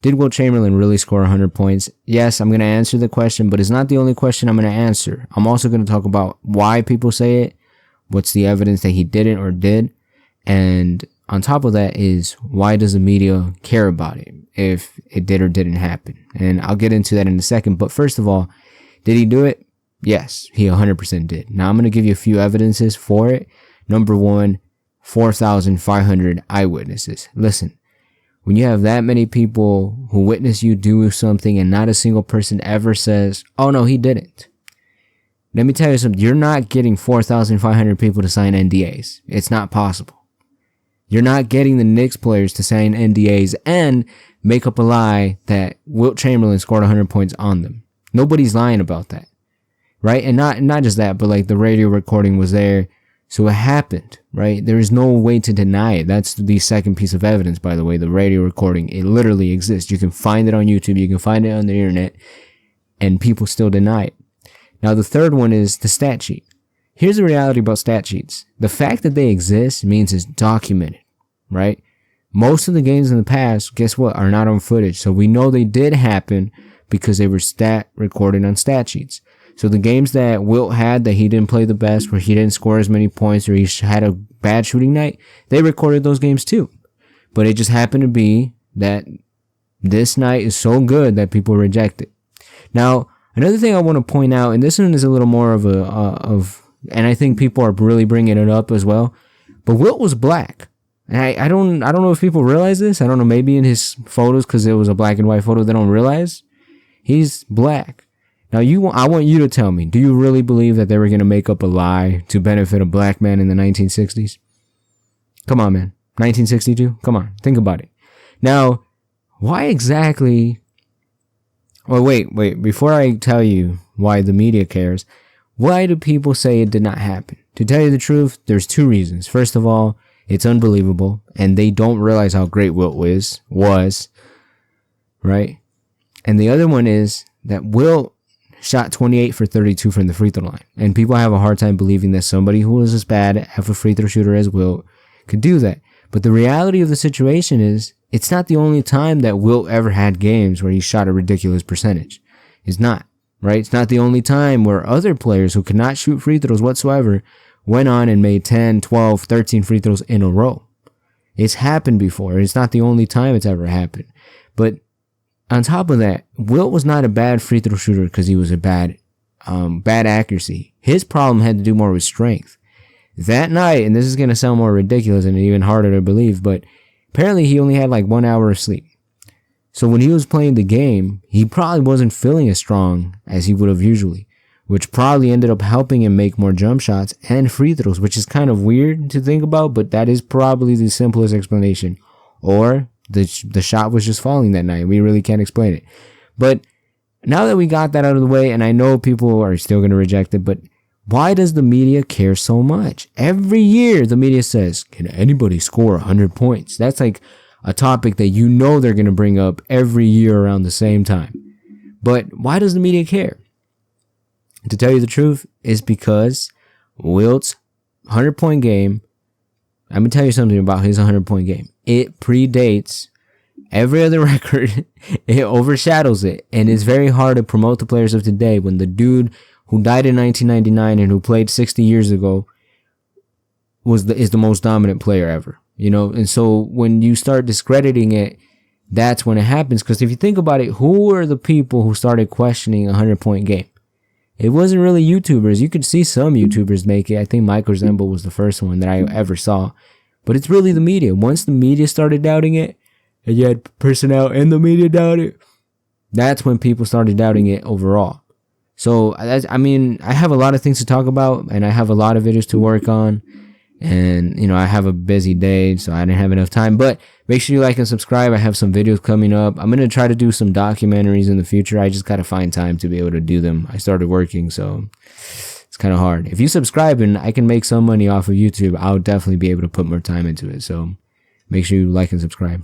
Did Wilt Chamberlain really score 100 points? Yes, I'm going to answer the question, but it's not the only question I'm going to answer. I'm also going to talk about why people say it, what's the evidence that he didn't or did, and on top of that is why does the media care about it if it did or didn't happen? And I'll get into that in a second, but first of all, did he do it? Yes, he 100% did. Now I'm going to give you a few evidences for it. Number one, 4,500 eyewitnesses. Listen. When you have that many people who witness you do something and not a single person ever says, oh no, he didn't. Let me tell you something. You're not getting 4,500 people to sign NDAs. It's not possible. You're not getting the Knicks players to sign NDAs and make up a lie that Wilt Chamberlain scored 100 points on them. Nobody's lying about that. Right? And not just that, but like the radio recording was there. So it happened, right? There is no way to deny it. That's the second piece of evidence, by the way, the radio recording. It literally exists. You can find it on YouTube. You can find it on the internet, and people still deny it. Now, the third one is the stat sheet. Here's the reality about stat sheets. The fact that they exist means it's documented, right? Most of the games in the past, guess what, are not on footage. So we know they did happen because they were recorded on stat sheets. So the games that Wilt had that he didn't play the best, where he didn't score as many points, or he had a bad shooting night, they recorded those games too. But it just happened to be that this night is so good that people reject it. Now, another thing I want to point out, and this one is a little more of and I think people are really bringing it up as well, but Wilt was black. And I don't know if people realize this. I don't know, maybe in his photos, because it was a black and white photo, they don't realize he's black. Now, I want you to tell me, do you really believe that they were going to make up a lie to benefit a black man in the 1960s? Come on, man. 1962? Come on. Think about it. Now, why exactly... Well, wait. Before I tell you why the media cares, why do people say it did not happen? To tell you the truth, there's two reasons. First of all, it's unbelievable, and they don't realize how great Wilt was, right? And the other one is that Wilt shot 28 for 32 from the free throw line. And people have a hard time believing that somebody who was as bad of a free throw shooter as Wilt could do that. But the reality of the situation is, it's not the only time that Wilt ever had games where he shot a ridiculous percentage. It's not, right? It's not the only time where other players who could not shoot free throws whatsoever went on and made 10, 12, 13 free throws in a row. It's happened before. It's not the only time it's ever happened. But on top of that, Wilt was not a bad free throw shooter because he was a bad accuracy. His problem had to do more with strength. That night, and this is going to sound more ridiculous and even harder to believe, but apparently he only had like 1 hour of sleep. So when he was playing the game, he probably wasn't feeling as strong as he would have usually, which probably ended up helping him make more jump shots and free throws, which is kind of weird to think about, but that is probably the simplest explanation. Or the shot was just falling that night. We really can't explain it. But now that we got that out of the way, and I know people are still going to reject it, but why does the media care so much? Every year the media says, can anybody score 100 points? That's like a topic that you know they're going to bring up every year around the same time. But why does the media care? To tell you the truth, is because Wilt's 100-point game, I'm going to tell you something about his 100-point game. It predates every other record. It overshadows it. And it's very hard to promote the players of today when the dude who died in 1999 and who played 60 years ago is the most dominant player ever. You know, and so when you start discrediting it, that's when it happens. Because if you think about it, who were the people who started questioning a 100-point game? It wasn't really YouTubers. You could see some YouTubers make it. I think Michael Zemble was the first one that I ever saw. But it's really the media. Once the media started doubting it, and you had personnel in the media doubt it, that's when people started doubting it overall. So, I mean, I have a lot of things to talk about, and I have a lot of videos to work on. And, you know, I have a busy day, so I didn't have enough time. But make sure you like and subscribe. I have some videos coming up. I'm going to try to do some documentaries in the future. I just got to find time to be able to do them. I started working, so it's kind of hard. If you subscribe and I can make some money off of YouTube, I'll definitely be able to put more time into it. So make sure you like and subscribe.